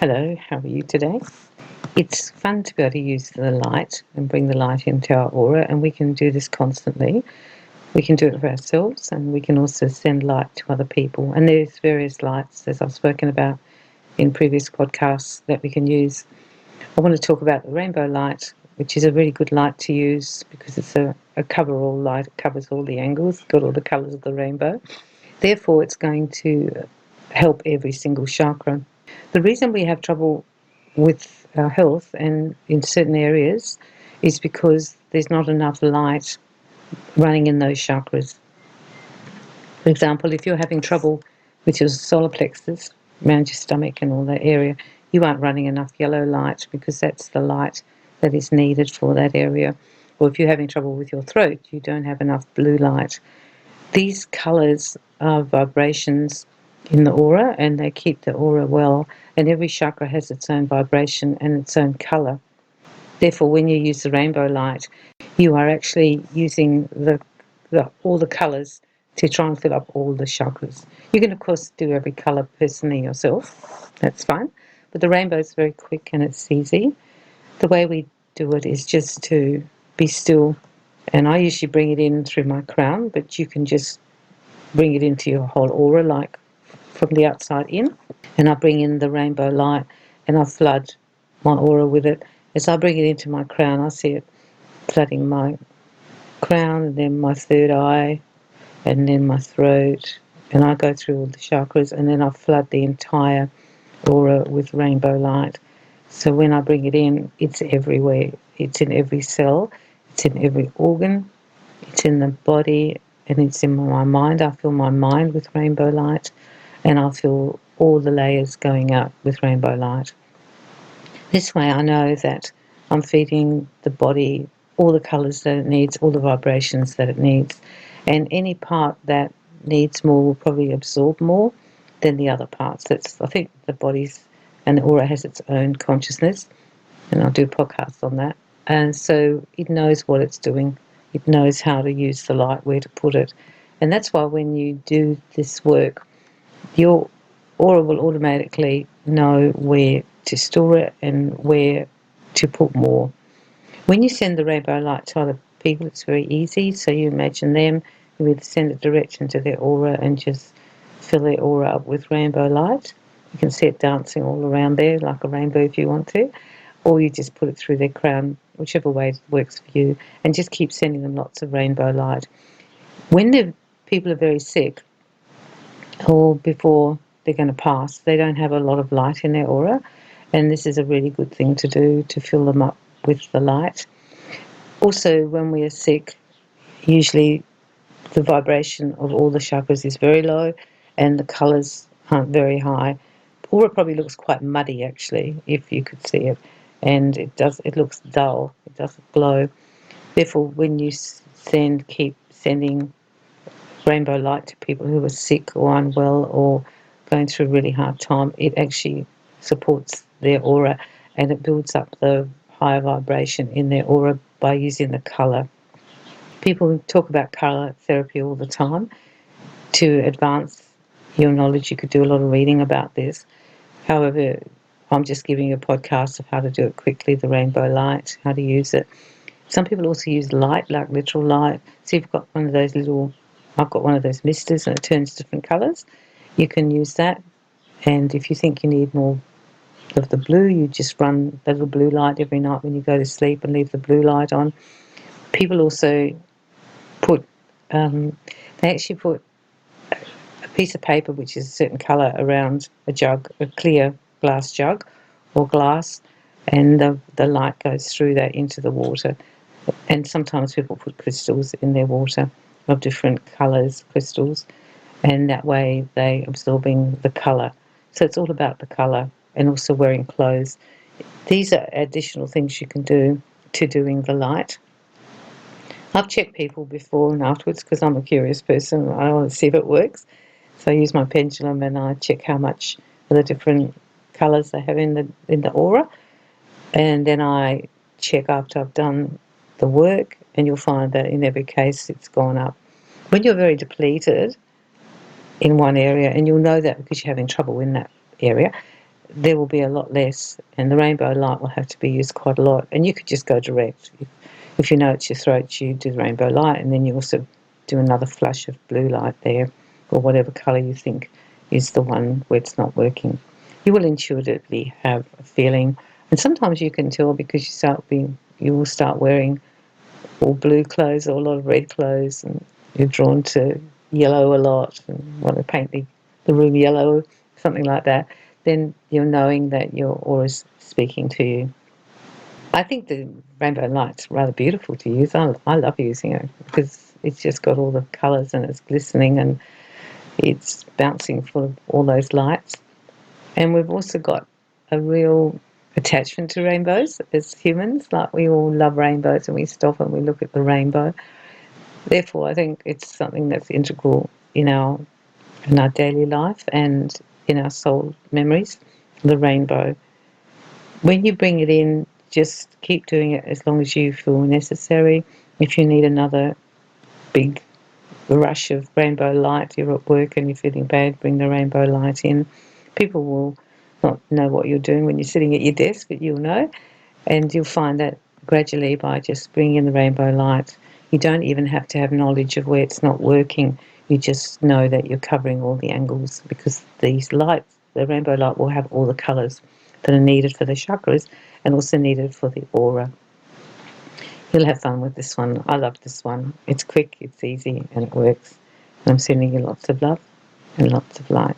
Hello, how are you today? It's fun to be able to use the light and bring the light into our aura, and we can do this constantly. We can do it for ourselves, and we can also send light to other people. And there's various lights, as I've spoken about in previous podcasts, that we can use. I want to talk about the rainbow light, which is a really good light to use because it's a cover-all light. It covers all the angles, it's got all the colours of the rainbow. Therefore, it's going to help every single chakra. The reason we have trouble with our health and in certain areas is because there's not enough light running in those chakras. For example, if you're having trouble with your solar plexus, around your stomach and all that area, you aren't running enough yellow light because that's the light that is needed for that area. Or if you're having trouble with your throat, you don't have enough blue light. These colours are vibrations in the aura, and they keep the aura well, and every chakra has its own vibration and its own colour. Therefore, when you use the rainbow light, you are actually using all the colours to try and fill up all the chakras. You can, of course, do every colour personally yourself. That's fine. But the rainbow is very quick and it's easy. The way we do it is just to be still. And I usually bring it in through my crown, but you can just bring it into your whole aura, like from the outside in. And I bring in the rainbow light and I flood my aura with it. As I bring it into my crown, I see it flooding my crown and then my third eye and then my throat. And I go through all the chakras and then I flood the entire aura with rainbow light. So when I bring it in, it's everywhere. It's in every cell, it's in every organ, it's in the body, and it's in my mind. I fill my mind with rainbow light, and I feel all the layers going up with rainbow light. This way I know that I'm feeding the body all the colours that it needs, all the vibrations that it needs, and any part that needs more will probably absorb more than the other parts. I think the body's and the aura has its own consciousness, and I'll do podcasts on that. And so it knows what it's doing. It knows how to use the light, where to put it. And that's why when you do this work, your aura will automatically know where to store it and where to put more. When you send the rainbow light to other people, it's very easy. So you imagine them, you either send it direct into their aura and just fill their aura up with rainbow light. You can see it dancing all around there like a rainbow if you want to, or you just put it through their crown, whichever way works for you, and just keep sending them lots of rainbow light. When the people are very sick or before they're going to pass, they don't have a lot of light in their aura, and this is a really good thing to do, to fill them up with the light. Also, when we are sick, usually the vibration of all the chakras is very low and the colours aren't very high. Aura probably looks quite muddy actually, if you could see it, and it looks dull, it doesn't glow. Therefore, when you keep sending rainbow light to people who are sick or unwell or going through a really hard time, it actually supports their aura and it builds up the higher vibration in their aura by using the colour. People talk about colour therapy all the time. To advance your knowledge, you could do a lot of reading about this. However, I'm just giving you a podcast of how to do it quickly, the rainbow light, how to use it. Some people also use light, like literal light. So you've got one of those I've got one of those misters and it turns different colours. You can use that. And if you think you need more of the blue, you just run the little blue light every night when you go to sleep and leave the blue light on. People also put, they actually put a piece of paper which is a certain colour around a jug, a clear glass jug or glass, and the light goes through that into the water. And sometimes people put crystals in their water of different colours, crystals, and that way they're absorbing the colour. So it's all about the colour, and also wearing clothes. These are additional things you can do to doing the light. I've checked people before and afterwards because I'm a curious person. I want to see if it works. So I use my pendulum and I check how much of the different colours they have in the aura, and then I check after I've done the work, and you'll find that in every case it's gone up. When you're very depleted in one area, and you'll know that because you're having trouble in that area, there will be a lot less, and the rainbow light will have to be used quite a lot. And you could just go direct. If you know it's your throat, you do the rainbow light, and then you also do another flush of blue light there, or whatever colour you think is the one where it's not working. You will intuitively have a feeling, and sometimes you can tell because you will start wearing all blue clothes or a lot of red clothes, and you're drawn to yellow a lot and want to paint the room yellow, something like that. Then you're knowing that your aura is speaking to you. I think the rainbow light's rather beautiful to use. I love using it because it's just got all the colours and it's glistening and it's bouncing full of all those lights. And we've also got a real attachment to rainbows as humans. Like, we all love rainbows and we stop and we look at the rainbow. Therefore, I think it's something that's integral in our daily life and in our soul memories, the rainbow. When you bring it in, just keep doing it as long as you feel necessary. If you need another big rush of rainbow light, you're at work and you're feeling bad, bring the rainbow light in. People will not know what you're doing when you're sitting at your desk, but you'll know. And you'll find that gradually, by just bringing in the rainbow light, you don't even have to have knowledge of where it's not working. You just know that you're covering all the angles, because these lights, the rainbow light, will have all the colours that are needed for the chakras and also needed for the aura. You'll have fun with this one. I love this one. It's quick, it's easy, and it works. And I'm sending you lots of love and lots of light.